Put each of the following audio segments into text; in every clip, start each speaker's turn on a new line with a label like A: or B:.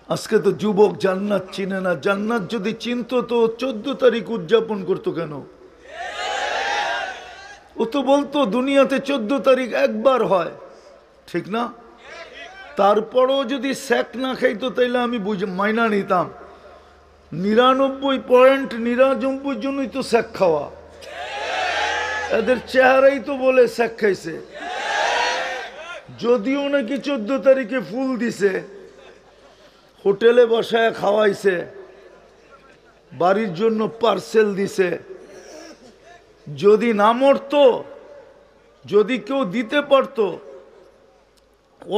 A: আজকে তো যুবক জান্নাত চিনে না। জান্নাত যদি চিনতো তো 14 তারিখ উদযাপন করতো কেন? ও তো বলতো দুনিয়াতে 14 তারিখ একবার হয়, ঠিক না? তারপরও যদি স্যাক না খাইতো তাইলে আমি মাইনা নিতাম। 99.99 জন্যই তো স্যাক খাওয়া। এদের চেহারাই তো বলে স্যাক খাইছে। যদিও নাকি 14 তারিখে ফুল দিছে, হোটেলে বসায় খাওয়াইছে, বাড়ির জন্য পার্সেল দিছে। যদি না মরতো, যদি কেউ দিতে পারতো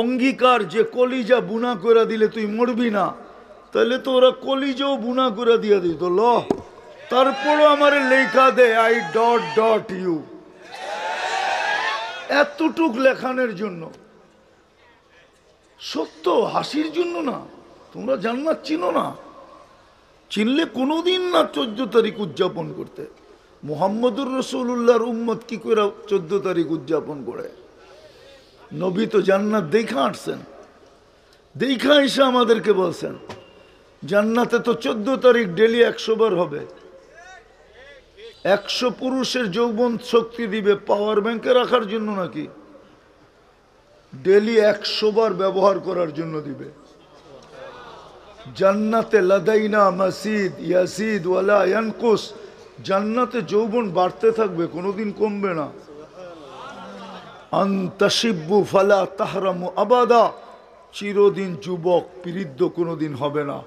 A: অঙ্গীকার যে কলিজা বুনা করে দিলে তুই মরবি না, তাহলে তো ওরা কলিজাও বুনা করে দিয়ে দিত। ল তারপরও আমার লেখা দে আই ডট ডট ইউ, এতটুক লেখানোর জন্য। সত্য, হাসির জন্য না। তোমরা জান্নাত চিনো না, চিনলে কোনোদিন না 14 তারিখ উদযাপন করতে। মুহাম্মদুর রাসূলুল্লাহর উম্মত কি করে 14 তারিখ উদযাপন করে? নবী তো জান্নাত দেখা আসছেন, দেখা এসে আমাদেরকে বলছেন জান্নাতে তো 14 তারিখ ডেলি 100 বার হবে। 100 পুরুষের যৌবন শক্তি দিবে পাওয়ার ব্যাংকে রাখার জন্য নাকি? ডেলি 100 বার ব্যবহার করার জন্য দিবে। জান্নাতে লাদাইনা মাসিদ ইয়াসিদ ওয়ালা ইয়ানকুস, জান্নাতে যৌবন বাড়তে থাকবে, কোনোদিন কমবে না। আনতাশিব্বু ফালা তাহরামু আবাদা, চিরদিন যুবক বৃদ্ধ কোনোদিন হবে না।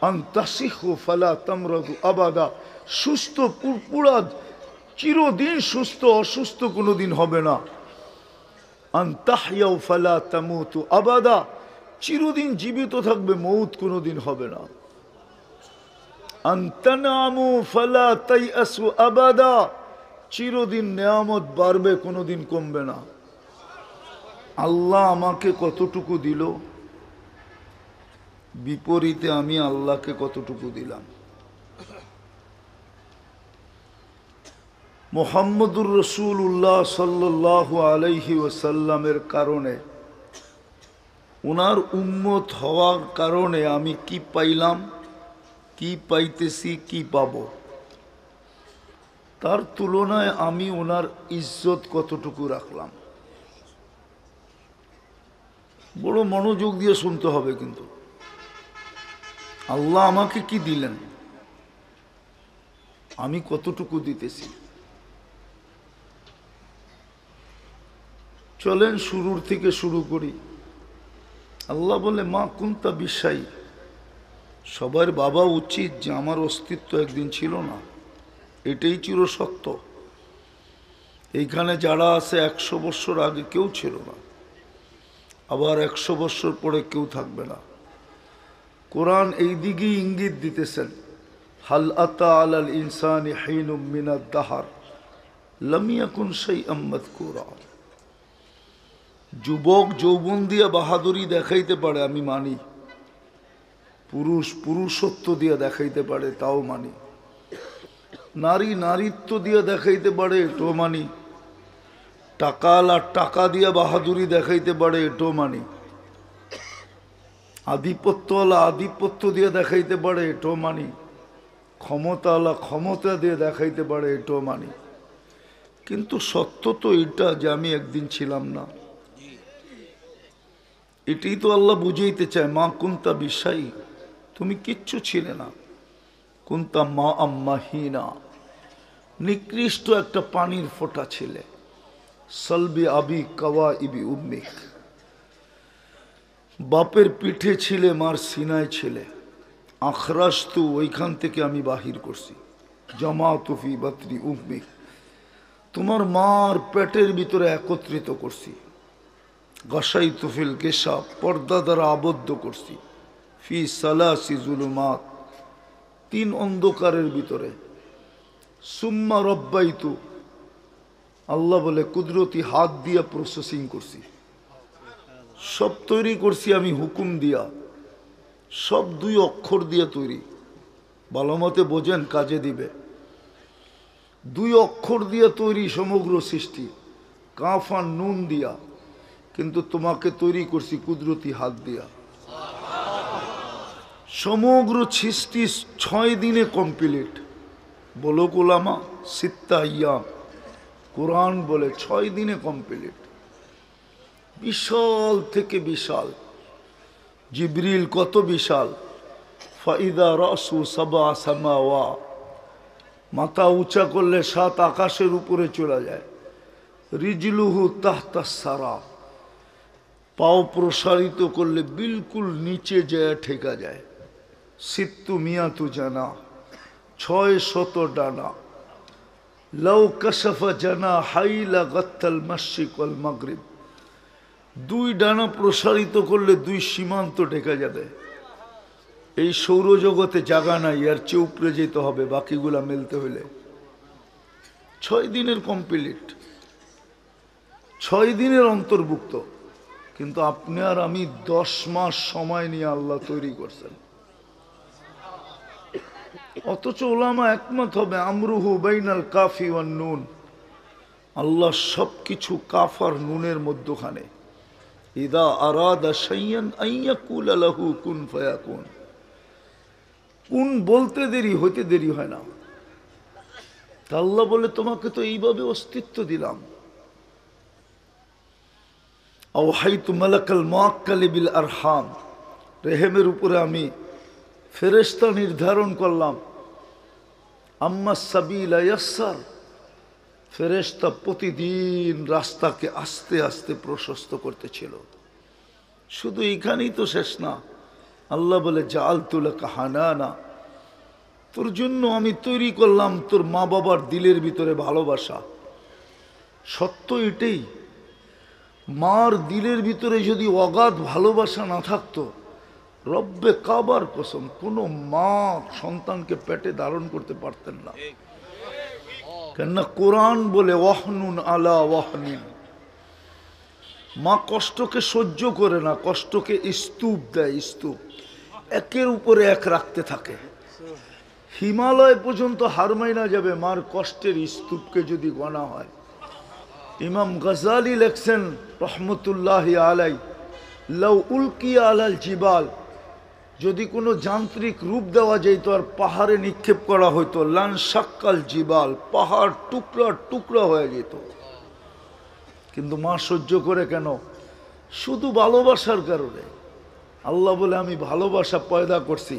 A: আনতাসিহু ফালা তামরাদু আবাদা, সুস্থ পুরপুরা চিরদিন সুস্থ, অসুস্থ কোনোদিন হবে না। আনতাহইয়াউ ফালা তামুতু আবাদা, চিরদিন জীবিত থাকবে, মৌত কোনোদিন হবে না। আনতানামু ফালা তাইয়াসু আবাদা, চিরদিন নেয়ামত বাড়বে, কোনোদিন কমবে না। আল্লাহ আমাকে কতটুকু দিল, বিপরীতে আমি আল্লাহকে কতটুকু দিলাম। মুহাম্মদুর রাসূলুল্লাহ সাল্লাল্লাহু আলাইহি ওয়াসাল্লামের কারণে, ওনার উম্মত হওয়ার কারণে আমি কি পাইলাম, কি পাইতেছি, কি পাব, তার তুলনায় আমি ওনার ইজ্জত কতটুকু রাখলাম। বড় মনোযোগ দিয়ে শুনতে হবে কিন্তু। আল্লাহ আমাকে কি দিলেন, আমি কতটুকু দিতেছি। চলেন শুরুর থেকে শুরু করি। আল্লাহ বলে মা কুনতা বিশাই, সবার বাবা উচিত যে আমার অস্তিত্ব একদিন ছিল না, এটাই চির সত্য। এইখানে যারা আছে 100 বছর আগে কেউ ছিল না, আবার 100 বছর পরে কেউ থাকবে না। কোরআন এই দিকেই ইঙ্গিত দিতেছেন, হাল আতা আলাল ইনসানি হিনুম মিনাদ দাহার লাম ইয়াকুন শাইআম মাযকুরা। যুবক যৌবন দিয়ে বাহাদুরি দেখাইতে পারে, আমি মানি। পুরুষ পুরুষত্ব দিয়ে দেখাইতে পারে, তাও মানি। নারী নারীত্ব দিয়ে দেখাইতে পারে, এটাও মানি। টাকাওয়ালা টাকা দিয়ে বাহাদুরি দেখাইতে পারে, এটাও মানি। আধিপত্যওয়ালা আধিপত্য দিয়ে দেখাইতে পারে, এটাও মানি। ক্ষমতাওয়ালা ক্ষমতা দিয়ে দেখাইতে পারে, এটাও মানি। কিন্তু সত্য তো এটা যে আমি একদিন ছিলাম না। এটাই তো আল্লাহ বুঝাইতে চায়, মা কুনতা বিশাই, তুমি কিচ্ছু ছিলে না। কুনতা মা আম্মাহিনা, নিকৃষ্ট একটা পানির ফোঁটা ছিলে। সলবি আবি কাওয়া ইবি উম্মিক, বাপের পিঠে ছিলে, মার সিনায় ছিলে। আখরাস্তু, ওইখান থেকে আমি বাহির করছি। জামাতু ফি বাতনি উম্মিক, তোমার মার পেটের ভিতরে একত্রিত করছি। গাসাইতু ফিল গেশা, পর্দা দ্বারা আবদ্ধ করছি। ফি সালাসি জুলুমাত, 3 অন্ধকারের ভিতরে। সুম্মা রব্বাইতু, আল্লাহ বলে কুদরতি হাত দিয়া প্রসেসিং করছি, সব তৈরি করছি আমি হুকুম দিয়া, সব 2 অক্ষর দিয়ে তৈরি। ভালো মতে বোঝেন, কাজে দিবে। 2 অক্ষর দিয়ে তৈরি সমগ্র সৃষ্টি, কাফ আর নুন দিয়া। কিন্তু তোমাকে তৈরি করছি কুদরতি হাত দিয়া। সমগ্র সৃষ্টি 6 দিনে কমপ্লিট। বলো গোলামা সিত্তা আইয়াম, কোরআন বলে 6 দিনে কমপ্লিট। বিশাল থেকে বিশাল। জিবরিল কত বিশাল, ফাইদা রাসু সাবা সামাওয়া, মাথা উঁচা করলে 7 আকাশের উপরে চলে যায়। রিজলুহু তাহতা সারা, পাও প্রসারিত করলে বিলকুল নিচে যায় ঠেকা যায়। সিত্তু মিয়াতু জানা, 600 ডানা। লাউ কাশাফা জানা হাইলা গাত্তাল মাশরিক ওয়াল মাগরিব, 2 ডানা প্রসারিত করলে 2 সীমান্ত ঢেকে যাবে। এই সৌরজগতে জায়গা নাই, আর চেয়ে উপরে যেতে হবে বাকিগুলা মিলতে হলে। 6 দিনের কমপ্লিট, 6 দিনের অন্তর্ভুক্ত। কিন্তু আপনি আর আমি 10 মাস সময় নিয়ে আল্লাহ তৈরি করছেন। অথচ ওলামা একমত হবে আমরুহু বাইনাল কাফি ওয়ান নুন, আল্লাহ সবকিছু কাফ আর নুনের মধ্যখানে। ইদা আরাদা শাইয়ান আইয়াকুলা লাহু কুন ফায়াকুন, কুন বলতে দেরি হইতে দেরি হয় না। তা আল্লাহ বলে তোমাকে তো এইভাবে অস্তিত্ব দিলাম। আওহাইতু মালাকাল মুআক্কালি বিল আরহাম, রেহেমের উপরে আমি ফেরেশতা নির্ধারণ করলাম। আম্মা সাবিলা ইয়াসসার, ফেরেশতা প্রতিদিন রাস্তাকে আস্তে আস্তে প্রশস্ত করতেছিল। শুধু এখানেই তো শেষ না, আল্লাহ বলে জাআলতু লাকা হানানা, তোর জন্য আমি তৈরি করলাম তোর মা বাবার দিলের ভিতরে ভালোবাসা। সত্য এটাই, মার দিলের ভিতরে যদি অগাধ ভালোবাসা না থাকতো, রব্বে কাবার কসম কোনো মা সন্তানকে পেটে ধারণ করতে পারতেন না। কেননা কোরআন বলে ওয়াহনুন আলা ওয়াহনিন, মা কষ্টকে সহ্য করে না, কষ্টকে স্তূপ দেয়, স্তূপ একের উপরে এক রাখতে থাকে। হিমালয় পর্যন্ত হার মাইনা যাবে মার কষ্টের স্তূপকে যদি গণা হয়। ইমাম গজালি লেখছেন রহমতুল্লাহি আলাই, লাউ উলকিয়া আলাল জিবাল, যদি কোনো যান্ত্রিক রূপ দেওয়া যেত আর পাহাড়ে নিক্ষেপ করা হইতো, লান শাক্কাল জিবাল, পাহাড় টুকরা টুকরা হয়ে যেত। কিন্তু মা সহ্য করে কেন? শুধু ভালোবাসার কারণে। আল্লাহ বলে আমি ভালোবাসা পয়দা করছি।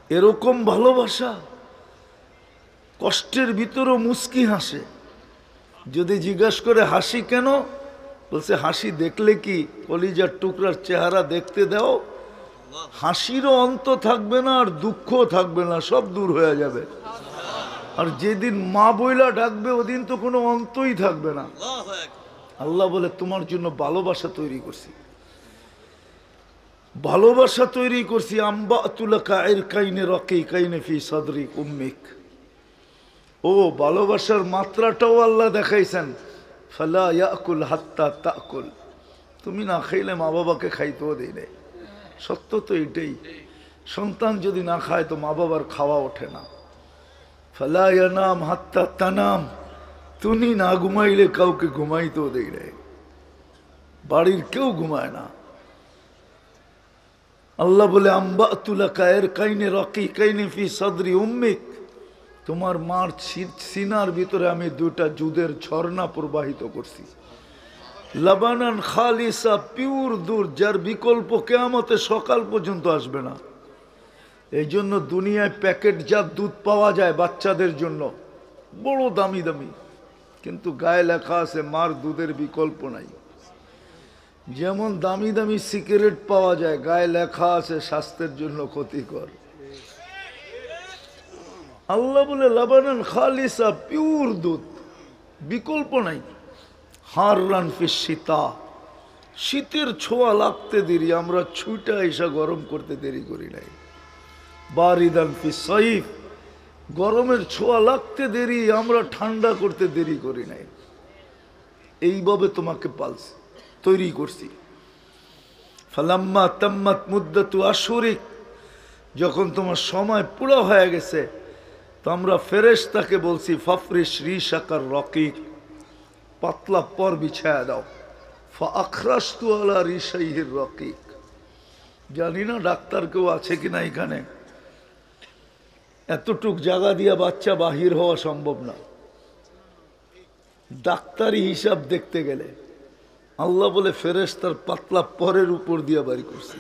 A: এরকম ভালোবাসা কষ্টের ভিতরেও মুস্কি হাসে। যদি জিজ্ঞাসা করে হাসি কেন, বলছে হাসি দেখলে কি কলিজার টুকরার চেহারা দেখতে দাও, হাসিরও অন্ত থাকবে না আর দুঃখও থাকবে না, সব দূর হয়ে যাবে। আর যেদিন মা বইলা ডাকবে ওদিন তো কোনো অন্তই থাকবে না। আল্লাহ বলে তোমার জন্য ভালোবাসা তৈরি করছি, ভালোবাসা তৈরি করছি। আম্বাতুলাকা ইরকাইনে রাকিকাইনে ফি সাদরি উম্মিক, ও ভালোবাসার মাত্রাটাও আল্লাহ দেখাইছেন। ফালা ইয়াকুল হাত্তা তাকুল, তুমি না খাইলে মা বাবাকে খাইতেও দেই নাই। সত্য তো এটাই, সন্তান যদি না খায় তো মা বাবার খাওয়া ওঠে না। ফালা ইয়ানাম হাত্তা তানাম, তুমি না ঘুমাইলে কাউকে ঘুমাইতেও দেই নাই, বাড়ির কেউ ঘুমায় না। আল্লাহ বলে আম্বাতুলাকা ইরকাইনে রাকিকাইনে ফি সাদরি উম্মিক, তোমার মার সিনার ভিতরে আমি 2টা দুধের ঝর্ণা প্রবাহিত করছি। লাবানান খালিসা, পিওর দুধ, যার বিকল্প কিয়ামতে সকাল পর্যন্ত আসবে না। এই জন্য দুনিয়ায় প্যাকেটজাত দুধ পাওয়া যায় বাচ্চাদের জন্য, বড় দামি দামি, কিন্তু গায়ে লেখা আছে মার দুধের বিকল্প নাই। যেমন দামি দামি সিগারেট পাওয়া যায়, গায়ে লেখা আছে স্বাস্থ্যের জন্য ক্ষতিকর। আল্লাহ বলে লাবানান খালিসা, পিওর দুধ, বিকল্প নাই। হাররান ফি শীতা, শীতের ছোঁয়া লাগতে দেরি, আমরা ছুটা এসা গরম করতে দেরি করি নাই। বারিদান ফি সাইফ, গরমের ছোঁয়া লাগতে দেরি, আমরা ঠান্ডা করতে দেরি করি নাই। এইভাবে তোমাকে পালছি, তৈরি করছি। ফালাম্মা তাম্মাত মুদ্দাতু আশহুরিক, যখন তোমার সময় পুরো হয়ে গেছে তো আমরা ফেরেশতাকে বলছি ফাফরিশ রিশাকার রকিক, পাতলা পর বিছায়া দাও। ফাআখরাজতু আলা রিশাইহির রকিক, জানি না ডাক্তার কেউ আছে কিনা এখানে। এতটুক জায়গা দিয়া বাচ্চা বাহির হওয়া সম্ভব না। ডাক্তারি হিসাব দেখতে গেলে আল্লাহ বলে ফেরেশতার পাতলা পরের উপর দিয়া বাড়ি করছে,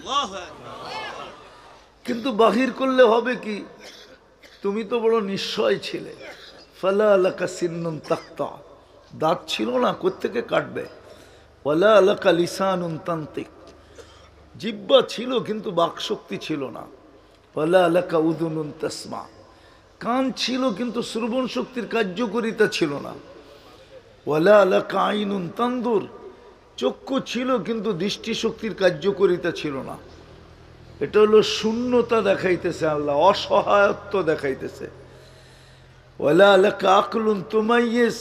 A: কিন্তু বাহির করলে হবে কি? তুমি তো বড় নিশ্চয় ছিলে। ফালা আলাকা সিন্নুন তাক্তা, দাঁত ছিল না, কোত্থেকে কাটবে? ওয়ালা আলাকা লিসানুন তান্তিক, জিহ্বা ছিল কিন্তু বাকশক্তি ছিল না। ওয়ালা আলাকা উযুনুন তাসমা, কান ছিল কিন্তু শ্রবণ শক্তির কার্যকারিতা ছিল না। ওয়ালা আলাকা আইনুন তানদুর, চক্ষু ছিল কিন্তু দৃষ্টিশক্তির কার্যকারিতা ছিল না। এটা হলো শূন্যতা দেখাইতেছে আল্লাহ, অসহায়ত্ব দেখাইতেছে। ওয়ালা আলাকা আকলুন তুমাইয়িজ,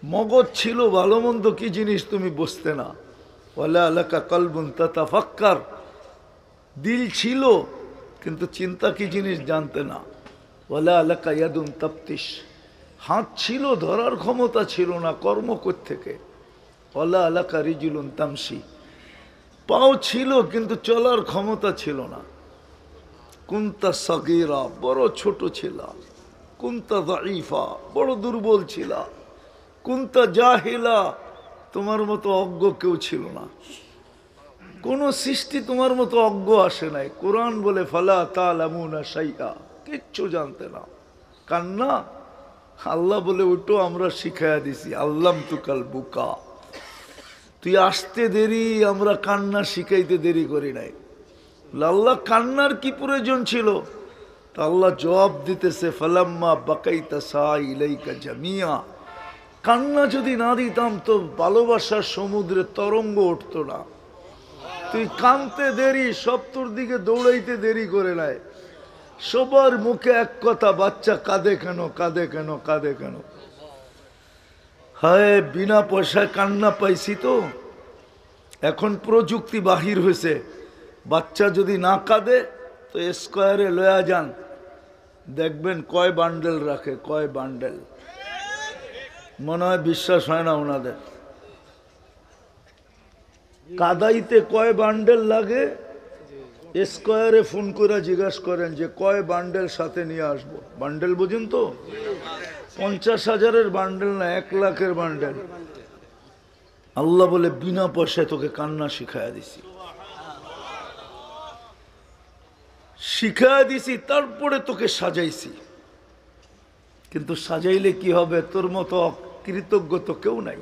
A: মগজ ছিল, ভালো মন্দ কি জিনিস তুমি বুঝতে না। ওয়ালা আলাকা কলবুন তাতাফাক্কার, দিল ছিল কিন্তু চিন্তা কি জিনিস জানতে না। ওয়ালা আলাকা ইয়াদুন তাফতিশ, হাত ছিল ধরার ক্ষমতা ছিল না, কর্ম থেকে। ওয়ালা আলাকা রিজুলুন তামশি, পাও ছিল কিন্তু চলার ক্ষমতা ছিল না। কুনতা সাগীরা, বড় ছোট ছিল। কুনতা যায়ীফা, বড় দুর্বল ছিল। কুনতা জাহিলা, তোমার মতো অজ্ঞ কেউ ছিল না। কোন সৃষ্টি তোমার মতো অজ্ঞ আসে নাই। কোরআন বলে ফালা তা'লামুনা শাইআ, কিচ্ছু জানতে না। কান্না, আল্লাহ বলে ওটো আমরা শিখাইয়া দিছি। আল্লাম তুকাল বুকা, তুই আসতে দেরি, আমরা কান্না শিখাইতে দেরি করি নাই। আল্লাহ কান্নার কি প্রয়োজন ছিল? তা আল্লাহ জবাব দিতেছে ফালাম্মা বাকাইতা সা ইলাইকা জামিয়া, কান্না যদি না দিতাম তো ভালোবাসার সমুদ্রে তরঙ্গ উঠতো না। তুই কানতে দেরি, সব তোর দিকে দৌড়াইতে দেরি করে নাই। সবার মুখে এক কথা, বাচ্চা কাঁদে কেন, কাঁদে কেন, কাঁদে কেন? হায়, বিনা পয়সায় কান্না পাইছি তো। এখন প্রযুক্তি বাহির হয়েছে, বাচ্চা যদি না কাঁদে তো স্কয়ারে লয়া যান, দেখবেন কয় বান্ডেল রাখে, কয় বান্ডেল। মনে হয় বিশ্বাস হয় না ওনাদের। কাদাইতে কয় বান্ডেল লাগে, স্কয়ারে ফোন করে জিজ্ঞাসা করেন যে কয় বান্ডেল সাথে নিয়ে আসবো। বান্ডেল বুঝুন তো, 50,000-এর বান্ডেল না, 1 লাখের বান্ডেল। আল্লাহ বলে বিনা পয়সায় তোকে কান্না শিখাইয়া দিছি, শিখাইয়া দিছি, তারপরে তোকে সাজাইছি। কিন্তু সাজাইলে কি হবে? তোর মতো অকৃতজ্ঞ তো কেউ নাই।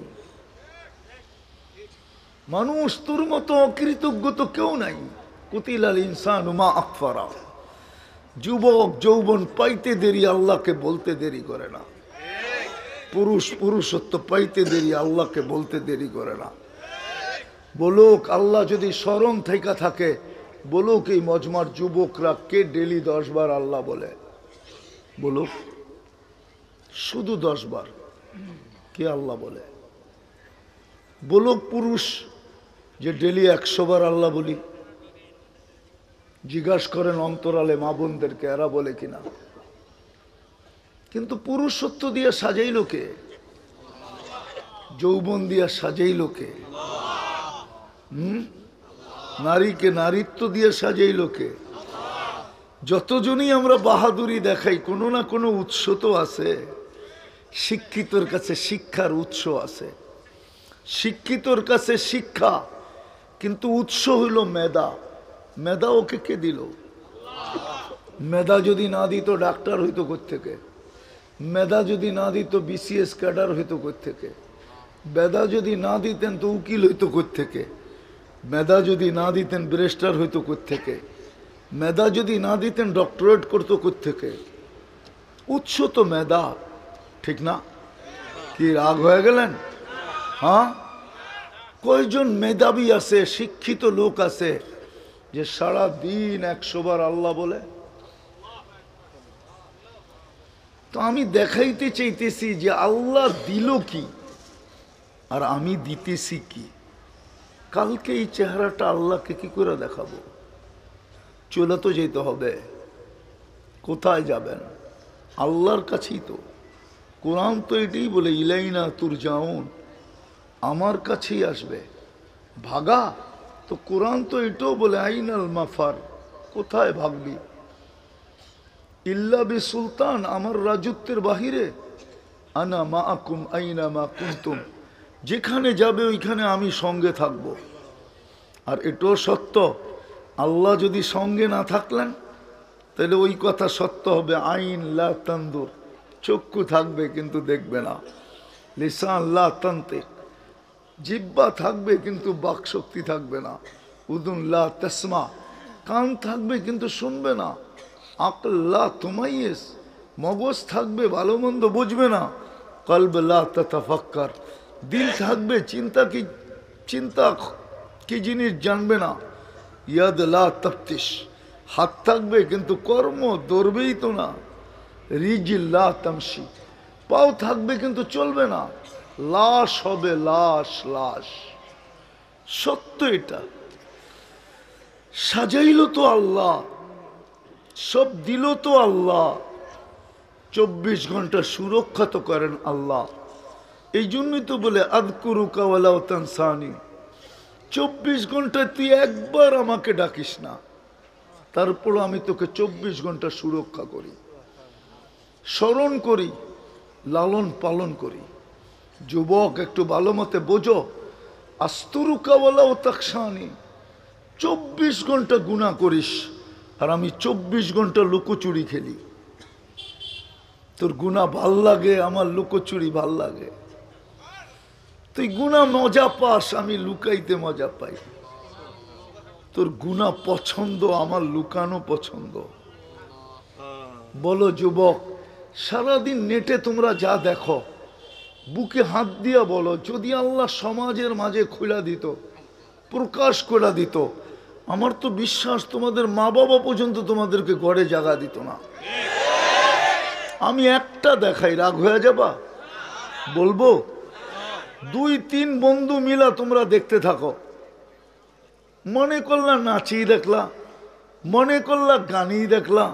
A: মানুষ তোর মতো অকৃতজ্ঞ তো কেউ নাই। কুতিলাল ইনসানু মা আকফারা, যুবক যৌবন পাইতে দেরি, আল্লাহকে বলতে দেরি করে না। পুরুষ পুরুষত্ব পাইতে দেরি, আল্লাহকে বলতে দেরি করে না। বলুক আল্লাহ যদি স্মরণ থেকে থাকে, বলুক এই মজমার যুবকরা কে ডেলি 10 বার আল্লাহ বলে? বলুক, শুধু 10 বার কে আল্লাহ বলে? বলুক পুরুষ যে ডেলি 100 বার আল্লাহ বলি। জিজ্ঞাসা করেন অন্তরালে মা বোনদেরকে, এরা বলে কিনা। কিন্তু পুরুষত্ব দিয়ে সাজাইল কে? যৌবন দিয়া সাজাইল কে? নারীকে নারীত্ব দিয়ে সাজাইল কে? যতজনই আমরা বাহাদুরি দেখাই, কোনো না কোনো উৎস তো আছে। শিক্ষিতর কাছে শিক্ষার উৎস আছে, শিক্ষিতর কাছে শিক্ষা, কিন্তু উৎস হইল মেধা। মেধা ওকে কে দিল? মেধা যদি না দিত ডাক্তার হইতো কোত্থেকে? মেধা যদি না দিত বিসিএস ক্যাডার হইতো কোত্থেকে? মেধা যদি না দিতেন তো উকিল হইতো কোত্থেকে? মেধা যদি না দিতেন ব্যারিস্টার হইতো কোত্থেকে? মেধা যদি না দিতেন ডক্টরেট করতো কোত্থেকে? উৎস তো মেধা, ঠিক না? কি রাগ হয়ে গেলেন? হ্যাঁ, কয়জন মেধাবী আছে, শিক্ষিত লোক আছে যে সারা দিন 100 বার আল্লাহ বলে? তো আমি দেখাইতে চাইতেছি যে আল্লাহ দিল কি আর আমি দিতেছি কি। কালকে এই চেহারাটা আল্লাহকে কি করে দেখাবো? চলে তো যেতে হবে। কোথায় যাবেন? আল্লাহর কাছেই তো। কোরআন তো এটাই বলে ইলাইনা তুরজাউন, আমার কাছেই আসবে। ভাগা তো কোরআন তো এটাও বলে আইনাল মাফার, কোথায় ভাগবি? ইল্লা বি সুলতান, আমার রাজত্বের বাহিরে। আনা মাআকুম আইনা মা কুনতুম, যেখানে যাবে ওইখানে আমি সঙ্গে থাকব। আর এটাও সত্য, আল্লাহ যদি সঙ্গে না থাকলেন তাহলে ওই কথা সত্য হবে, আইন লা তানদুর, চক্ষু থাকবে কিন্তু দেখবে না, লিসান লা তানতিক, জিহ্বা থাকবে কিন্তু বাকশক্তি থাকবে না, উযুন লা তাসমা, কান থাকবে কিন্তু শুনবে না, আকল লা তুমাইয়িজ, মগজ থাকবে ভালো মন্দ বুঝবে না, কলব লা তাতাফাক্কার, দিল থাকবে চিন্তা কি জিনিস জানবে না, ইয়াদ লা তাফতিশ, হাত থাকবে কিন্তু কর্ম দৌড়বেই তো না, রিজিল লা তামশি, পাও থাকবে কিন্তু চলবে না, লাশ হবে লাশ লাশ। সত্য এটা। সাজাইল তো আল্লাহ, সব দিল তো আল্লাহ, 24 ঘন্টা সুরক্ষা তো করেন আল্লাহ। এই জন্যই তো বলে আযকুরুকা ওয়ালাউ তানসানি, 24 ঘন্টায় তুই একবার আমাকে ডাকিস না, তারপর আমি তোকে 24 ঘন্টা সুরক্ষা করি, স্মরণ করি, লালন পালন করি। যুবক একটু ভালো মতে বোঝো, আস্তুরুকা ওয়ালাউ তাকশানি, 24 ঘন্টা গুনাহ করিস আর আমি 24 ঘন্টা লুকোচুরি খেলি। তোর গুনাহ ভাল লাগে, আমার লুকোচুরি ভাল লাগে। তুই গুনাহ মজা পাস, আমি লুকাইতে মজা পাই। তোর গুনাহ পছন্দ, আমার লুকানো পছন্দ। বলো যুবক, সারাদিন নেটে তোমরা যা দেখো, বুকে হাত দিয়া বলো, যদি আল্লাহ সমাজের মাঝে খুলা দিত, প্রকাশ করে দিত, আমার তো বিশ্বাস তোমাদের মা বাবা পর্যন্ত তোমাদেরকে ঘরে জায়গা দিত না। আমি একটা দেখাই, রাগ হয়ে যাবা? বলবো 2-3 বন্ধু মিলা তোমরা দেখতে থাকো, মনে করলা নাচিয়ে দেখলা, মনে করলা গানই দেখলা,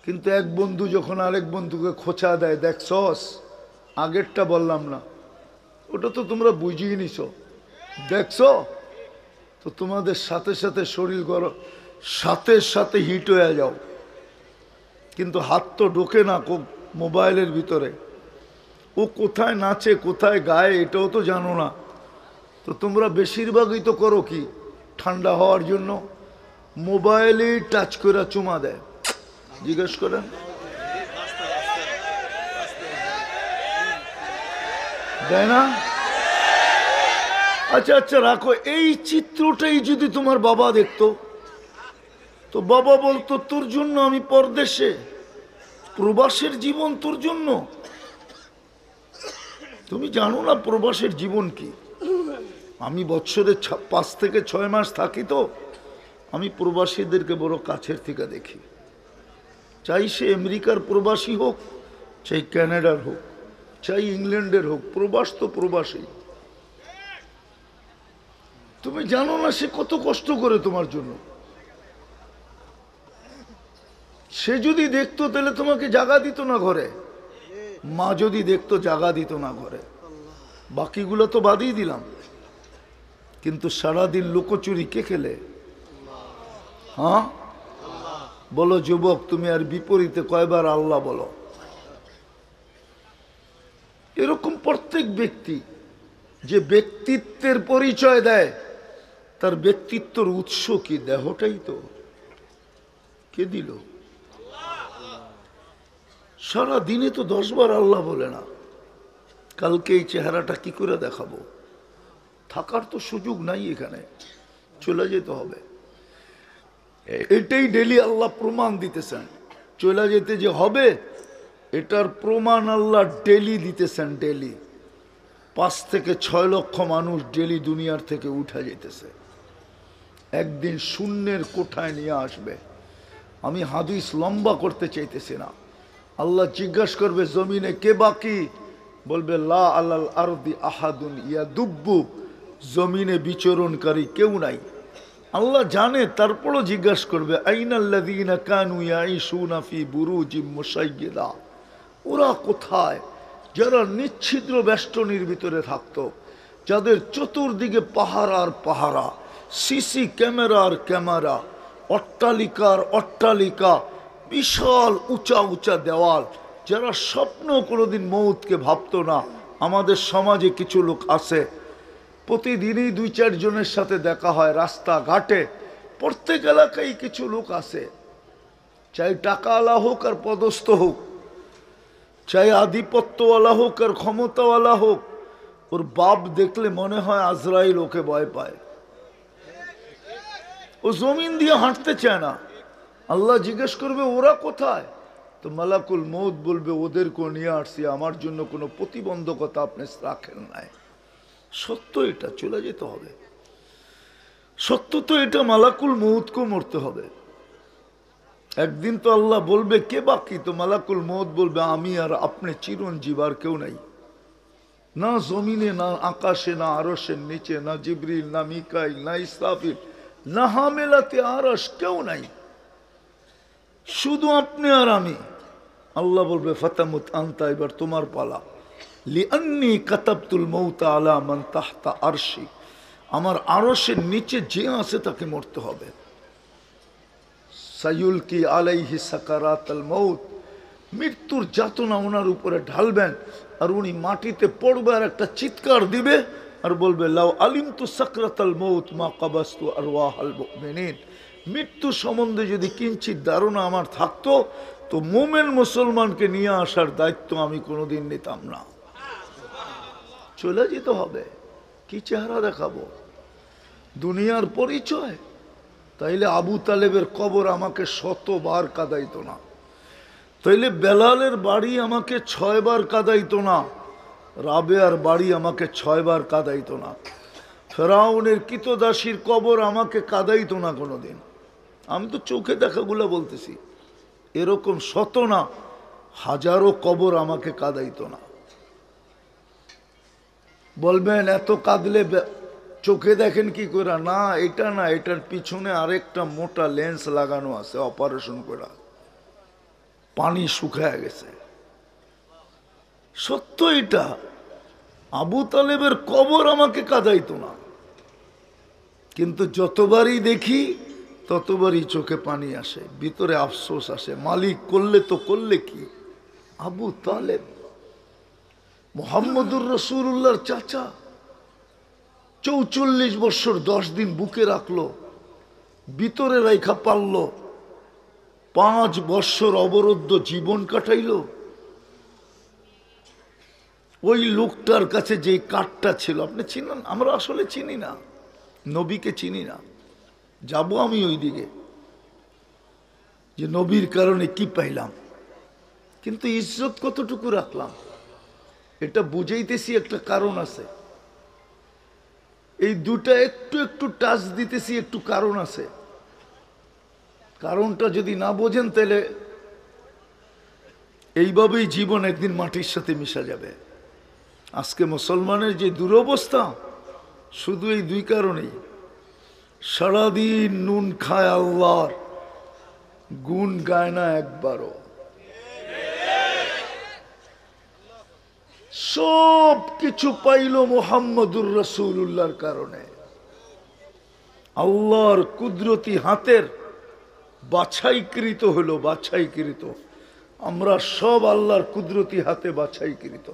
A: কিন্তু এক বন্ধু যখন আরেক বন্ধুকে খোঁচা দেয়, দেখছস, আগেরটা বললাম না, ওটা তো তোমরা বুঝিয়ে নিছ, দেখছো তো তোমাদের সাথে সাথে শরীর গরম, সাথে সাথে হিট হয়ে যাও। কিন্তু হাত তো ঢোকে না মোবাইলের ভিতরে, ও কোথায় নাচে কোথায় গায় এটাও তো জানো না। তো তোমরা বেশিরভাগই তো করো কি, ঠান্ডা হওয়ার জন্য মোবাইলে টাচ করে চুমা দেয়। জিজ্ঞেস করেন, দেয় না? আচ্ছা আচ্ছা রাখো, এই চিত্রটাই যদি তোমার বাবা দেখতো, তো বাবা বলতো তোর জন্য আমি পরদেশে, প্রবাসের জীবন তোর জন্য। তুমি জানো না প্রবাসের জীবন কি? আমি বছরে 5 থেকে 6 মাস থাকি, তো আমি প্রবাসীদেরকে বড় কাছের থেকে দেখি। চাই সে আমেরিকার প্রবাসী হোক, চাই কানাডার হোক, চাই ইংল্যান্ডের হোক, প্রবাস তো প্রবাসী। তুমি জানো না সে কত কষ্ট করে তোমার জন্য। সে যদি দেখতো তাহলে তোমাকে জায়গা দিত না ঘরে, মা যদি দেখতো জায়গা দিত না ঘরে, বাকিগুলো তো বাদই দিলাম। কিন্তু সারাদিন লুকোচুরি কে খেলে? হ্যাঁ বলো যুবক, তুমি আর বিপরীতে কয়বার আল্লাহ বলো? এরকম প্রত্যেক ব্যক্তি যে ব্যক্তিত্বের পরিচয় দেয়, তার ব্যক্তিত্বের উৎস কি? দেহটাই তো। কে দিল? সারা দিনে তো 10 বার আল্লাহ বলে না, কালকে এই চেহারাটা কি করে দেখাবো? থাকার তো সুযোগ নাই, এখানে চলে যেতে হবে। এটাই ডেলি আল্লাহ প্রমাণ দিতেছেন, চলে যেতে যে হবে এটার প্রমাণ আল্লাহ ডেলি দিতেছেন। ডেলি 5 থেকে 6 লক্ষ মানুষ ডেলি দুনিয়ার থেকে উঠা যেতেছে, একদিন শূন্যের কোঠায় নিয়ে আসবে। আমি হাদিস লম্বা করতে চাইতেছি না। আল্লাহ জিজ্ঞাসা করবে জমিনে কে বাকি? বলবে লা আলাল আরদি আহাদুন ইয়াদুব্বু, জমিনে বিচরণকারী কেউ নাই। আল্লাহ জানে, তারপরও জিজ্ঞাসা করবে আইনাল্লাযীনা কানু ইয়াঈশুনা ফি বুরুজিম মুশাইয়্যিদা, ওরা কোথায় যারা নিচ্ছিদ্র বেষ্টনীর ভিতরে থাকতো, যাদের চতুর্দিকে পাহারা আর পাহারা, সিসি ক্যামেরার ক্যামেরা, অট্টালিকার অট্টালিকা, বিশাল উঁচা উঁচা দেওয়াল। যারা স্বপ্ন কোনোদিন মৌতকে ভাবতো না। আমাদের সমাজে কিছু লোক আছে, প্রতিদিনই 2-4 জনের সাথে দেখা হয় রাস্তাঘাটে। প্রত্যেক এলাকায় কিছু লোক আছে, চাই টাকাওয়ালা হোক আর পদস্থ হোক, চাই আধিপত্যওয়ালা হোক আর ক্ষমতাওয়ালা হোক, ওর বাপ দেখলে মনে হয় আজরাইল ওকে ভয় পায়। ও জমিন দিয়ে হাঁটতে চায় না। আল্লাহ জিজ্ঞেস করবে ওরা কোথায়, তো মালাকুল মৌত বলবে ওদেরকে নিয়ে আসছি, আমার জন্য কোনো প্রতিবন্ধকতা আপনি রাখেন নাই। সত্য এটা, চলে যেতে হবে। সত্য তো এটা, মালাকুল মৌতকেও মরতে হবে। একদিন তো আল্লাহ বলবে কে বাকি, তো মালাকুল মৌত বলবে আমি আর আপনি চিরঞ্জীব, আর কেউ নাই। না জমিনে, না আকাশে, না আরশের নিচে, না জিবরিল, না মিকাইল, না ইসরাফিল, না হামেলাতে আরশ, কেউ নাই, শুধু আপনি আর আমি। আল্লাহ বলবে ফাতামুত আনতা, এবার তোমার পালা। লিআন্নী কাতাবতুল মাউতা আলা মান তাহতা আরশি, আমার আরশের নিচে যে আছে তাকে মরতে হবে। সায়ুলকি আলাইহি সাকারাতাল মাউত, মৃত্যুর যাতনা ওনার উপরে ঢালবেন, আর উনি মাটিতে পড়বে আর একটা চিৎকার দিবে আর বলবে লাউ আলিমতু সাকরাতাল মাউত মা কাবাস্তু আরওয়াহাল মুমিনিন, মৃত্যু সম্বন্ধে যদি কিঞ্চিত ধারণা আমার থাকতো তো মোমেন মুসলমানকে নিয়ে আসার দায়িত্ব আমি কোনোদিন নিতাম না। চলে যেতে হবে, কি চেহারা দেখাবো, দুনিয়ার পরিচয়। তাইলে আবু তালেবের কবর আমাকে 100বার কাঁদাইতো না, তাইলে বেলালের বাড়ি আমাকে 6 বার কাঁদাইতো না, রাবেয়ার বাড়ি আমাকে 6 বার কাঁদাইতো না, ফেরাউনের কৃতদাসীর কবর আমাকে কাঁদাইতো না কোনোদিন। আমি তো চোখে দেখাগুলো বলতেছি, এরকম 100 না 1000 কবর আমাকে কাঁদাইতো না। বলবেন এত কাঁদলে চোখে দেখেন কি করে? না, এটা না, এটার পিছনে আরেকটা মোটা লেন্স লাগানো আছে, অপারেশন করা, পানি শুকায় গেছে। সত্য এটা। আবু তালেবের কবর আমাকে কাঁদাইতো না, কিন্তু যতবারই দেখি ততবারই চোখে পানি আসে, ভিতরে আফসোস আসে, মালিক করলে তো করলে কি। আবু তালেব মুহাম্মদুর রাসূলুল্লাহর চাচা, 44 বছর 10 দিন বুকে রাখলো, ভিতরে রাইখা পারল, 5 বছর অবরুদ্ধ জীবন কাটাইল। ওই লোকটার কাছে যে কাঠটা ছিল, আপনি চিনেন? আমরা আসলে চিনি না, নবীকে চিনি না। যাব আমি ওই দিকে, যে নবীর কারণে কি পাইলাম, কিন্তু ইজ্জত কতটুকু রাখলাম এটা বুঝাইতেছি। একটা কারণ আছে, এই দুটা একটু একটু টাচ দিতেছি, একটু কারণ আছে। কারণটা যদি না বোঝেন তাহলে এইভাবেই জীবন একদিন মাটির সাথে মিশা যাবে। আজকে মুসলমানের যে দুরবস্থা শুধু এই 2 কারণেই। সারাদিন নুন খায় আল্লাহর, গুণ গায় না একবারও। সব কিছু পাইল মুহাম্মদুর রাসূলুল্লাহর কারণে। আল্লাহর কুদরতি হাতের বাছাইকৃত হলো, বাছাইকৃত। আমরা সব আল্লাহর কুদরতি হাতে বাছাইকৃত।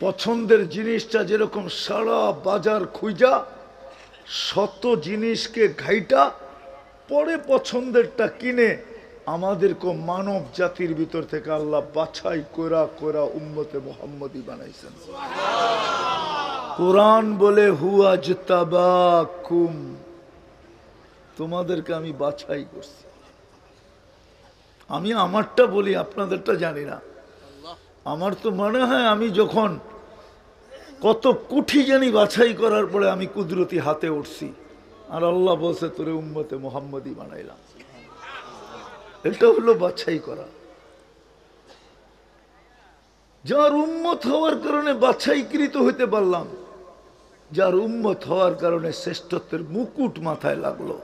A: পছন্দের জিনিসটা যেরকম সারা বাজার খুঁজা 100 জিনিসকে ঘাইটা পরে পছন্দেরটা কিনে আমাদেরকে মানব জাতির ভিতর থেকে আল্লাহ বাছাই করা করা উম্মতে মুহাম্মদী বানাইছেন। কোরআন বলে হুয়া জতাবাকুম, তোমাদেরকে আমি বাছাই করছি। আমি আমারটা বলি, আপনাদেরটা জানি না। আমার তো মনে হয় আমি যখন কত কুঠি জানি বাছাই করার পরে আমি কুদরতি হাতে উঠছি, আর আল্লাহ বলছে তোরে উম্মতে মুহাম্মদী বানাইলাম। এটা হলো বাছাই করা। যার উম্মত হওয়ার কারণে বাছাইকৃত হইতে পারলাম, যার উম্মত হওয়ার কারণে শ্রেষ্ঠত্বের মুকুট মাথায় লাগলো।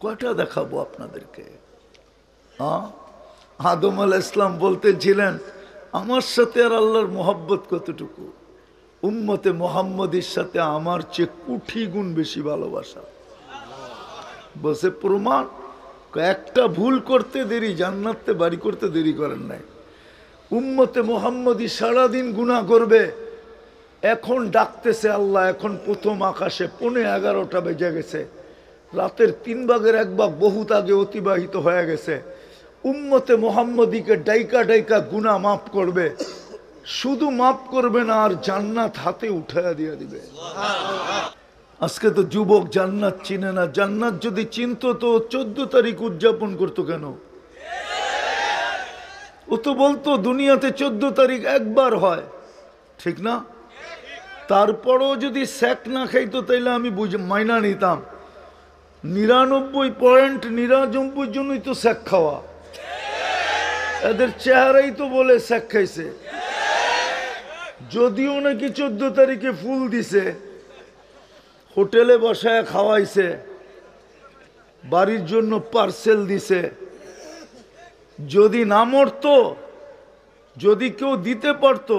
A: কয়টা দেখাবো আপনাদেরকে? আদম আলাইহিস সালাম বলতেছিলেন আমার সাথে আর আল্লাহর মোহাব্বত কতটুকু। উম্মতে মুহাম্মদীর সাথে আমার চেয়ে কোটি গুণ বেশি ভালোবাসা। বসে প্রমাণ, একটা ভুল করতে দেরি, জান্নাতে বাড়ি করতে দেরি করেন নাই। উম্মতে মুহাম্মদী সারাদিন গুনাহ করবে, এখন ডাকতেছে আল্লাহ, এখন প্রথম আকাশে 11:15 বেজে গেছে, রাতের 3 ভাগের 1 ভাগ বহুত আগে অতিবাহিত হয়ে গেছে। উম্মতে মুহাম্মদীকে ডাইকা ডাইকা গুনাহ মাফ করবে, শুধু মাফ করবে না, আর জান্নাত হাতে উঠাইয়া দিয়ে দিবে। আজকে তো যুবক জান্নাত চিনে না। জান্নাত যদি চিনতো তো 14 তারিখ উদযাপন করতো কেন? ও তো বলতো দুনিয়াতে 14 তারিখ একবার হয়, ঠিক না? তারপরও যদি স্যাক না খাইতো তাইলে আমি মাইনা নিতাম। 99.99 জন্যই তো স্যাক খাওয়া। এদের চেহারাই তো বলে স্যাক খাইছে। যদিও নাকি 14 তারিখে ফুল দিছে, হোটেলে বসায় খাওয়াইছে, বাড়ির জন্য পার্সেল দিছে। যদি না মরতো, যদি কেউ দিতে পারতো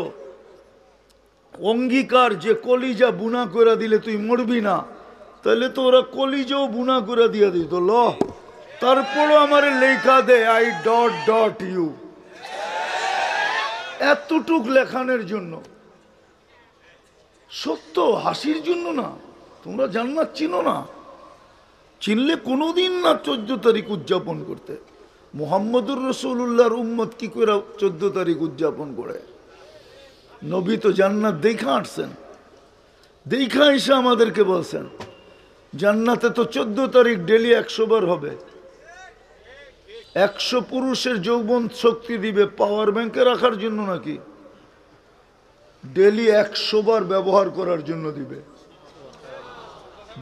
A: অঙ্গীকার যে কলিজা বুনা করে দিলে তুই মরবি না, তাহলে তো ওরা কলিজাও বুনা করে দিয়ে দিত। ল তারপরও আমার লেখা দে আই ডট ডট ইউ, এতটুক লেখানের জন্য। সত্য, হাসির জন্য না। তোমরা জান্নাত চিনো না, চিনলে কোনোদিন না 14 তারিখ উদযাপন করতে। মুহাম্মদুর রাসূলুল্লাহর উম্মত কি করে 14 তারিখ উদযাপন করে? নবী তো জান্নাত দেখা আসছেন, দেখা এসে আমাদেরকে বলছেন জান্নাতে তো 14 তারিখ ডেলি 100 বার হবে। 100 পুরুষের যৌবন শক্তি দিবে পাওয়ার ব্যাংকে রাখার জন্য নাকি? ডেলি 100 বার ব্যবহার করার জন্য দিবে।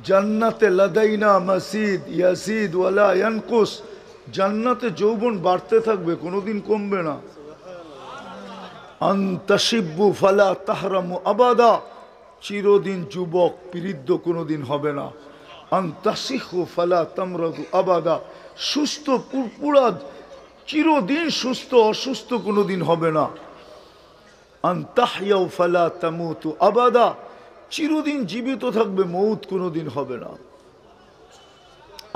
A: জান্নাতে লাদাইনা মাসিদ ইয়াসিদ ওয়ালা ইয়ানকুস, জান্নাতে যৌবন বাড়তে থাকবে, কোনোদিন কমবে না। আনতাশিব্বু ফালা তাহরামু আবাদা, চিরদিন যুবক বৃদ্ধ কোনোদিন হবে না। আনতাশিহু ফালা তামরাদু আবাদা, সুস্থ পুরপুরা চিরদিন সুস্থ, অসুস্থ কোনোদিন হবে না। আনতাহইয়াউ ফালা তামুতু আবাদা, চিরদিন জীবিত থাকবে, মৌত কোনোদিন হবে না।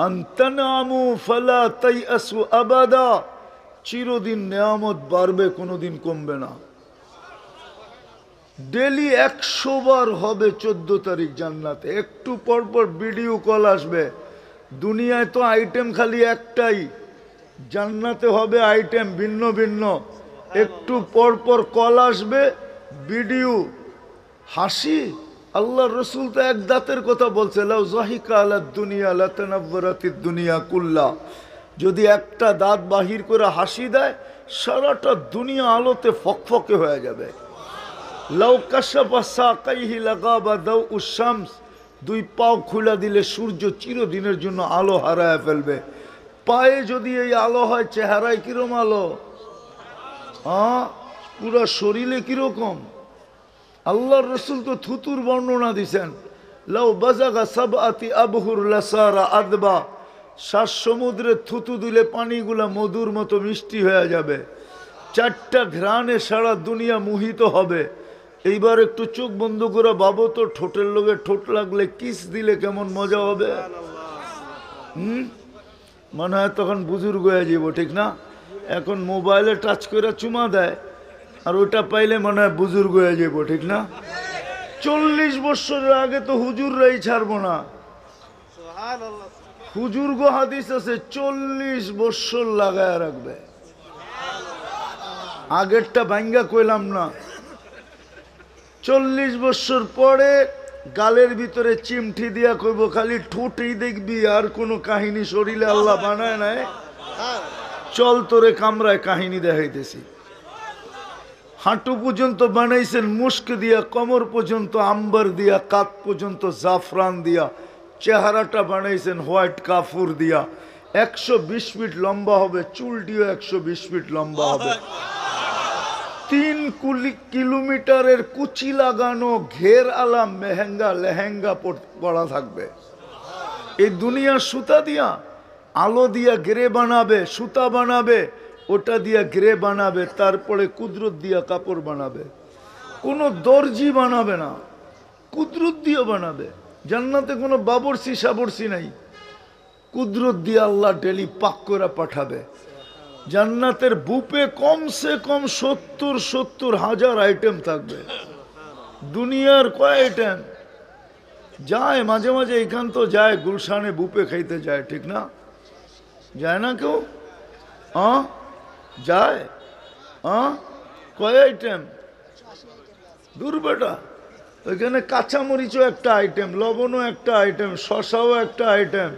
A: আনতানামু ফালা তাইয়াসু আবাদা, চিরদিন নেয়ামত বাড়বে, কোনোদিন কমবে না। ডেলি 100 বার হবে 14 তারিখ জান্নাতে। একটু পর পর ভিডিও কল আসবে। দুনিয়ায় তো আইটেম খালি একটাই, জান্নাতে হবে আইটেম ভিন্ন ভিন্ন। একটু পর পর কল আসবে, ভিডিও, হাসি। আল্লাহর রাসূল তো এক দাঁতের কথা বলছে, লাউ যাহিকা আলাদ দুনিয়া লাতানাব্বারাতিদ দুনিয়া কুল্লা, যদি একটা দাঁত বাহির করে হাসি দেয় সারাটা দুনিয়া আলোতে ফকফকে হয়ে যাবে। লাউ কাশাফা সাকাইহি লাগাবা দাউউশ শামস, 2 পাও খুলে দিলে সূর্য চিরদিনের জন্য আলো হারায় ফেলবে। পায়ে যদি এই আলো হয়, চেহারায় কিরকম আলো, পুরা শরীরে কিরকম। আল্লাহর রাসূল তো থুতুর বর্ণনা দিছেন, লাউ বাজাগা সাবআতি আবহুর লাসারা আদবা, 7 সমুদ্রে থুতু দিলে পানিগুলা মধুর মতো মিষ্টি হয়ে যাবে। 4টা ঘ্রাণে সারা দুনিয়া মোহিত হবে। এইবার একটু চোখ বন্ধ করে ভাবো তো, ঠোঁটের লগে ঠোঁট লাগলে কিস দিলে কেমন মজা হবে। মনে হয় তখন বুজুর্গ হয়ে যাব, ঠিক না? এখন মোবাইলে টাচ করে চুমা দেয়, আর ওটা পাইলে মনে হয় বুজুর্গ হয়ে যাব, ঠিক না? 40 বছরের আগে তো হুজুররাই ছাড়বো না। হুজুর্গ হাদিস আছে 40 বছর লাগায় রাখবে। আগেরটা ভাঙ্গা কইলাম না। 40 বছর পরে গালের ভিতরে চিমটি দিয়া কইব খালি ঠোঁটেই দেখবি, আর কোনো কাহিনী শরীরে আল্লাহ বানায় নাই। চল তোরে কামরায় কাহিনী দেখাইতেছি। হাঁটু পর্যন্ত বানাইছেন মুস্ক দিয়া, কোমর পর্যন্ত আম্বার দিয়া, কাত পর্যন্ত জাফরান দিয়া, চেহারাটা বানাইছেন হোয়াইট কাফুর দিয়া। 120 ফিট লম্বা হবে, চুলটিও 120 ফিট লম্বা হবে। 3 কিলোমিটারের কুচি লাগানো ঘের আলা মেহেঙ্গা লেহেঙ্গা পরা থাকবে। এই দুনিয়ার সুতা দিয়া, আলো দিয়া গ্রে বানাবে, সুতা বানাবে, ওটা দিয়া গ্রে বানাবে, তারপরে কুদরত দিয়া কাপড় বানাবে। কোনো দর্জি বানাবে না, কুদরত দিয়ে বানাবে। জান্নাতে কোনো বাবরসি সাবরসি নাই, কুদরত দিয়ে আল্লাহ ডেলি পাক করে পাঠাবে। জান্নাতের বুপে কমসে কম 70,000 আইটেম থাকবে। দুনিয়ার কয় আইটেম যায়, মাঝে মাঝে এখান তো যায়, গুলশানে বুপে খাইতে যায়, ঠিক না? যায় না কেউ? যায়? কয় আইটেম? দূর বেটা, ওইখানে কাঁচামরিচও একটা আইটেম, লবণও একটা আইটেম, শশাও একটা আইটেম।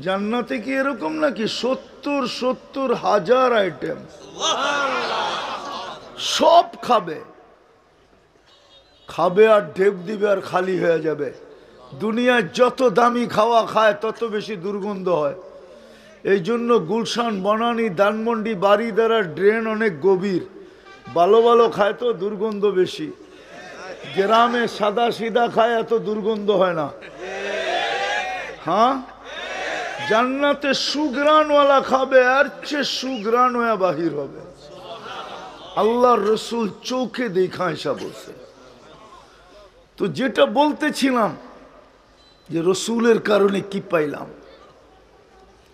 A: জান্নাতে কি এরকম নাকি? 70,000 আইটেম, সব খাবে, খাবে আর ঢেপ দিবে আর খালি হয়ে যাবে। দুনিয়ায় যত দামি খাওয়া খায় তত বেশি দুর্গন্ধ হয়। এই জন্য গুলশান, বনানী, ধানমন্ডি, বাড়িদারা ড্রেন অনেক গভীর, ভালো ভালো খায় তো দুর্গন্ধ বেশি। গ্রামে সাদা সিধা খায়, এত দুর্গন্ধ হয় না। হ্যাঁ, জান্নাতে সুগ্রানওয়ালা খাবে, আর চেয়ে সুগ্রান হয়ে বাহির হবে। আল্লাহর রসুল চোখে দেখা এসা বলছে। তো যেটা বলতেছিলাম যে রসুলের কারণে কি পাইলাম,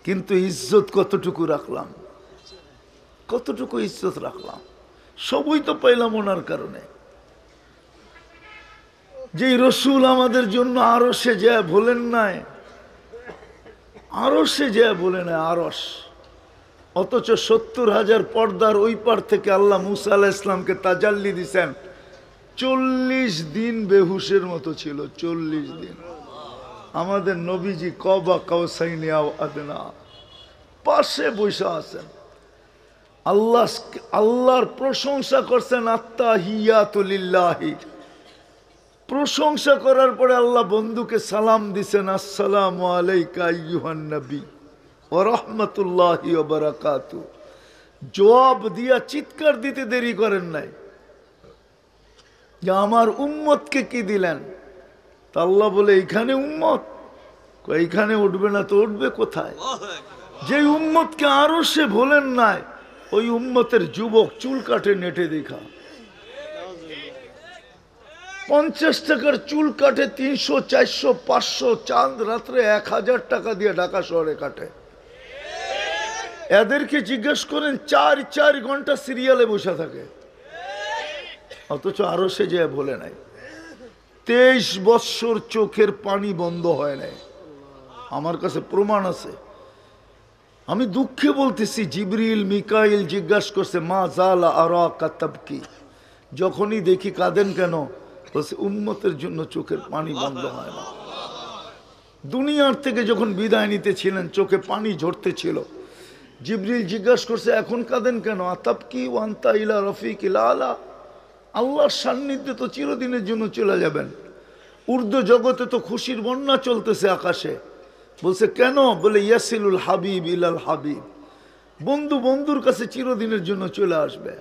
A: কিন্তু ইজ্জত কতটুকু রাখলাম, কতটুকু ইজ্জত রাখলাম? সবই তো পাইলাম ওনার কারণে। যে রসুল আমাদের জন্য আরশে যায় বলেন নাই, আরশে যায় বলে নাই, আরশ। অথচ 70,000 পর্দার ওই পার থেকে আল্লাহ মুসা আলাইহিস ইসলামকে তাজাল্লি দিছেন। 40 দিন বেহুশের মতো ছিল, 40 দিন। আমাদের নবীজি কবা কাউসাইনি আও আদনা, পাশে বসে আছেন। আল্লাহর প্রশংসা করছেন, আত্তাহিয়াতু লিল্লাহি। প্রশংসা করার পরে আল্লাহ বন্ধুকে সালাম দিছেন, আসসালামু আলাইকা আইয়ুহান নবী ওয়া রাহমাতুল্লাহি ওয়া বারাকাতুহু। জবাব দিয়া চিৎকার দিতে দেরি করেন নাই যে আমার উম্মতকে কি দিলেন। তা আল্লাহ বলে, এইখানে উম্মত, এইখানে উঠবে না তো উঠবে কোথায়? যে উম্মতকে আরো সে বলেন নাই, ওই উম্মতের যুবক চুল কাটে নেটে দেখা। 50 টাকার চুল কাটে 300, 400, 500, চাঁদ রাত্রে 1000 টাকা দিয়ে ঢাকা শহরে কাটে। এদেরকে জিজ্ঞেস করেন, 4 ঘন্টা সিরিয়ালে বসে থাকে, অথচ আরো সে যে বলে নাই। 23 বৎসর চোখের পানি বন্ধ হয় নাই। আমার কাছে প্রমাণ আছে, আমি দুঃখে বলতেছি। জিবরিল মিকাইল জিজ্ঞাসা করছে, মা জালা আরাকা তাবকি, যখনই দেখি কাঁদেন কেন? বলছে, উম্মতের জন্য চোখের পানি বন্ধ হয় না। দুনিয়ার থেকে যখন বিদায় নিতেছিলেন চোখে পানি ঝরতে ছিল। জিবরিল জিজ্ঞাসা করছে, এখন কাঁদেন কেন? আতাবকি ওয়ান্তা ইলা রফিকিল আলা, আল্লাহর সান্নিধ্যে তো চিরদিনের জন্য চলে যাবেন। উর্দু জগতে তো খুশির বন্যা চলতেছে আকাশে। বলছে কেন? বলে, ইয়াসিলুল হাবিব ইলাল হাবিব, বন্ধু বন্ধুর কাছে চিরদিনের জন্য চলে আসবে,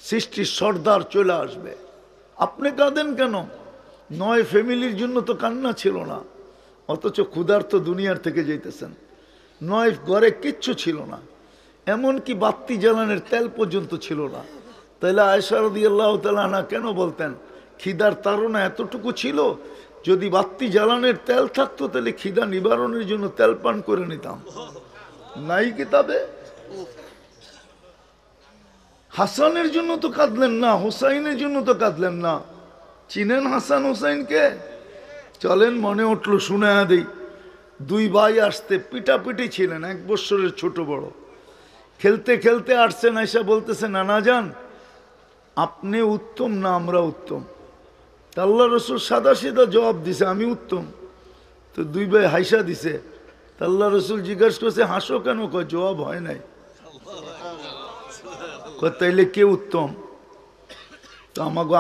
A: সৃষ্টির সর্দার চলে আসবে। আপনি কাঁদেন কেন? 9 ফ্যামিলির জন্য তো কান্না ছিল না, অথচ ক্ষুধার্ত দুনিয়ার থেকে যেতেছেন। 9 ঘরে কিচ্ছু ছিল না, এমনকি বাতি জ্বালানোর তেল পর্যন্ত ছিল না। তাইলে আয়েশা রাদিয়াল্লাহু তাআলা আনহা কেন বলতেন, খিদার তাড়না এতটুকু ছিল, যদি বাতি জ্বালানোর তেল থাকতো তাহলে খিদা নিবারণের জন্য তেল পান করে নিতাম। নাই কিতাবে। হাসানের জন্য তো কাঁদলেন না, হুসাইনের জন্য তো কাঁদলেন না। চিনেন হাসান হুসাইনকে? চলেন, মনে উঠলো শুনে দেই। 2 ভাই আসতে পিটাপিটি ছিলেন, 1 বৎসরের ছোট বড়। খেলতে খেলতে আসছেন, আয়সা বলতেছে, নানা যান আপনি উত্তম না আমরা উত্তম? তা আল্লাহ রসুল সাদা সিধা জবাব দিছে, আমি উত্তম। তো 2 ভাই হাইসা দিছে। তা আল্লাহ রসুল জিজ্ঞাসা করছে, হাসো কেন? কয় জবাব হয় নাই। তাইলে কে উত্তম? তো আমাকে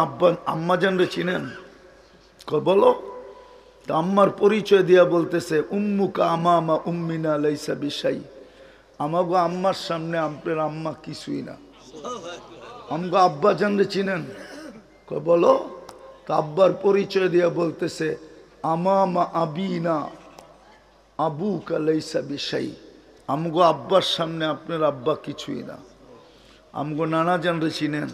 A: আম্মা জানরে চিনেন? বলো। তো আম্মার পরিচয় দিয়া বলতেছে, উম্মুকা আমামা উম্মিনা লাইসা বিশাই, আমাকে আম্মার সামনে আপনার আম্মা কিছুই না। আমাকে আব্বা জানরে চিনেন? বলো। তো আব্বার পরিচয় দিয়া বলতেছে, আমামা আবিনা আবুকা লাইসা বিশাই, আমগো আব্বার সামনে আপনার আব্বা কিছুই না। আমগো নানা জানরে চিনেন?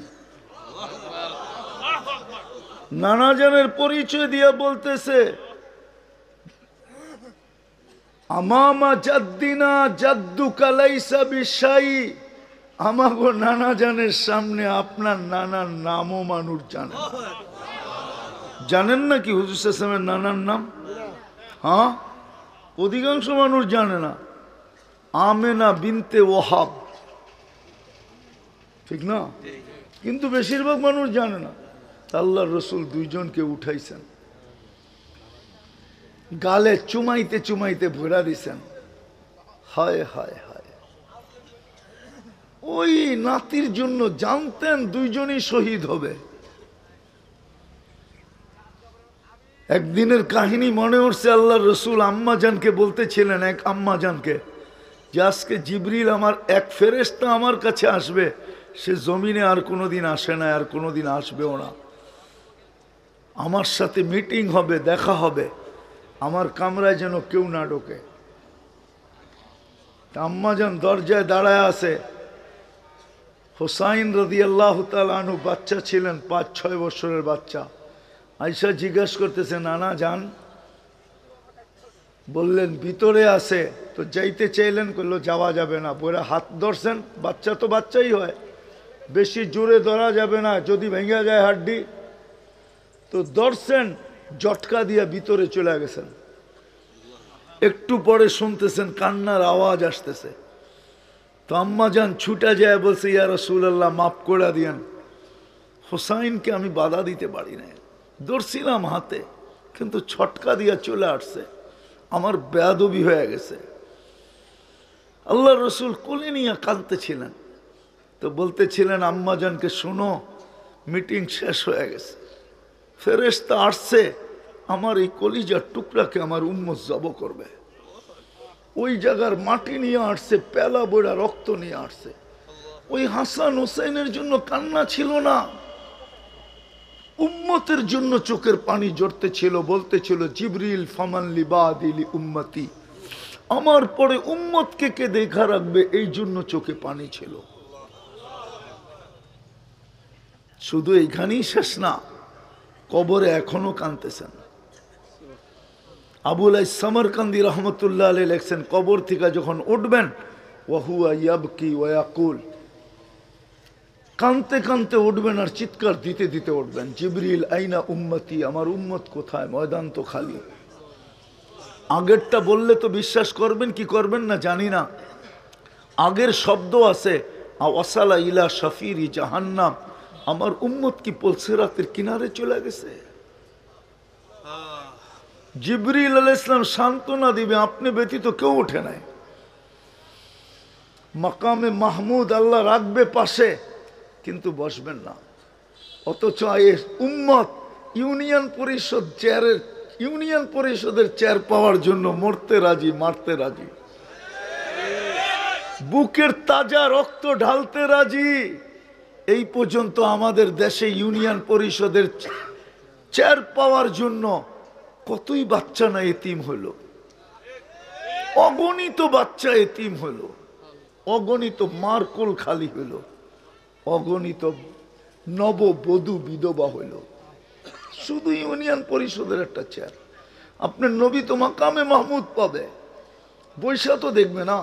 A: নানাজানের পরিচয় দিয়া বলতেছে, আমামা জাদ্দিনা জাদ্দু কালাইসা বিশাই, আমাগো নানাজানের সামনে আপনার নানার নামও মানুষ জানে না। জানেন না কি হুজুর সাল্লাল্লাহু আলাইহি ওয়াসাল্লামের নানার নাম? হ্যাঁ, অধিকাংশ মানুষ জানে না। আমেনা বিনতে ওহাব, ঠিক না? কিন্তু বেশিরভাগ মানুষ জানে না। আল্লাহর রসুল দুইজনকে উঠাইছেন, গালে চুমাইতে চুমাইতে ভরা দিছেন। হায় হায় হায়, ওই নাতির জন্য জানতেন দুইজনই শহীদ হবে। একদিনের কাহিনী মনে উঠছে, আল্লাহর রসুল আম্মাজানকে বলতেছিলেন, এক আম্মাজানকে, যে আজকে জিবরিল আমার এক ফেরেশতা আমার কাছে আসবে, সে জমিনে আর কোনোদিন আসে না, আর কোনোদিন আসবেও না। আমার সাথে মিটিং হবে, দেখা হবে, আমার কামরায় যেন কেউ না ঢোকে। আম্মাজান দরজায় দাঁড়ায় আছে। হুসাইন রাদিয়াল্লাহু তাআলা আনহু বাচ্চা ছিলেন, 5-6 বছরের বাচ্চা। আয়েশা জিজ্ঞাসা করতেছে, নানা যান? বললেন ভিতরে আছে। তো যাইতে চাইলেন, করলো যাওয়া যাবে না। পরে হাত ধরছেন, বাচ্চা তো বাচ্চাই হয়, বেশি জোরে ধরা যাবে না, যদি ভেঙে যায় হাড্ডি। তো ধরছেন, জটকা দিয়া ভিতরে চলে গেছেন। একটু পরে শুনতেছেন কান্নার আওয়াজ আসতেছে। তো আম্মাজান ছুটা যায়, বলছে, ইয়া রাসূলুল্লাহ মাফ করে দিয়েন, হুসাইনকে আমি বাধা দিতে পারি না, ধরছিলাম হাতে, কিন্তু ছটকা দিয়া চলে আসছে, আমার বেয়াদবি হয়ে গেছে। আল্লাহ রসুল কোলে নিয়ে কাঁদতেছিলেন। তো বলতেছিলেন আম্মাজানকে, শোনো, মিটিং শেষ হয়ে গেছে, ফেরেশতা আসছে, আমার এই কলিজার টুকরাকে আমার উম্মত জব করবে। ওই জায়গার মাটি নিয়ে আসছে, পেলা বইড়া রক্ত নিয়ে আসছে। ওই হাসান হুসাইনের জন্য কান্না ছিল না, উম্মতের জন্য চোখের পানি জড়তে ছিল। বলতেছিল, জিবরিল ফামান লিবাদিলি উম্মতি, আমার পরে উম্মতকে কে দেখা রাখবে, এই জন্য চোখে পানি ছিল। শুধু এইখানেই শেষ না, কবরে এখনো কাঁদতেছেন। আবুল সামরকান্দি রহমতুল্লাহ আলাইহি লেখছেন, কবর থেকে যখন উঠবেন, ওয়াহুয়া ইয়াবকি ওয়া ইয়াকুল, কানতে কানতে উঠবেন আর চিৎকার দিতে দিতে উঠবেন, জিবরিল আইনা উম্মতি, আমার উম্মত কোথায়, ময়দান তো খালি। আগেরটা বললে তো বিশ্বাস করবেন কি করবেন না জানি না। আগের শব্দ আছে, ওয়াসালা ইলা শাফিরি জাহান্নাম, আমার উম্মত কি পুলসিরাতের কিনারে চলে গেছে। জিবরিল আলাইহিস সালাম সান্ত্বনা দিবে, আপনি ব্যতীত কেউ ওঠে নাই। মাকামে মাহমুদ আল্লাহ রাখবে পাশে, কিন্তু বসবেন না। অথচ উম্মত ইউনিয়ন পরিষদের চেয়ার পাওয়ার জন্য মরতে রাজি, মারতে রাজি, বুকের তাজা রক্ত ঢালতে রাজি। এই পর্যন্ত আমাদের দেশে ইউনিয়ন পরিষদের চেয়ার পাওয়ার জন্য কতই বাচ্চা না এতিম হলো, অগণিত বাচ্চা এতিম হলো, অগণিত মারকুল খালি হলো, অগণিত নববধূ বিধবা হইল, শুধু ইউনিয়ন পরিষদের একটা চেয়ার। আপনার নবী তো মাকামে মাহমুদ পাবে, বৈশা তো দেখবে না।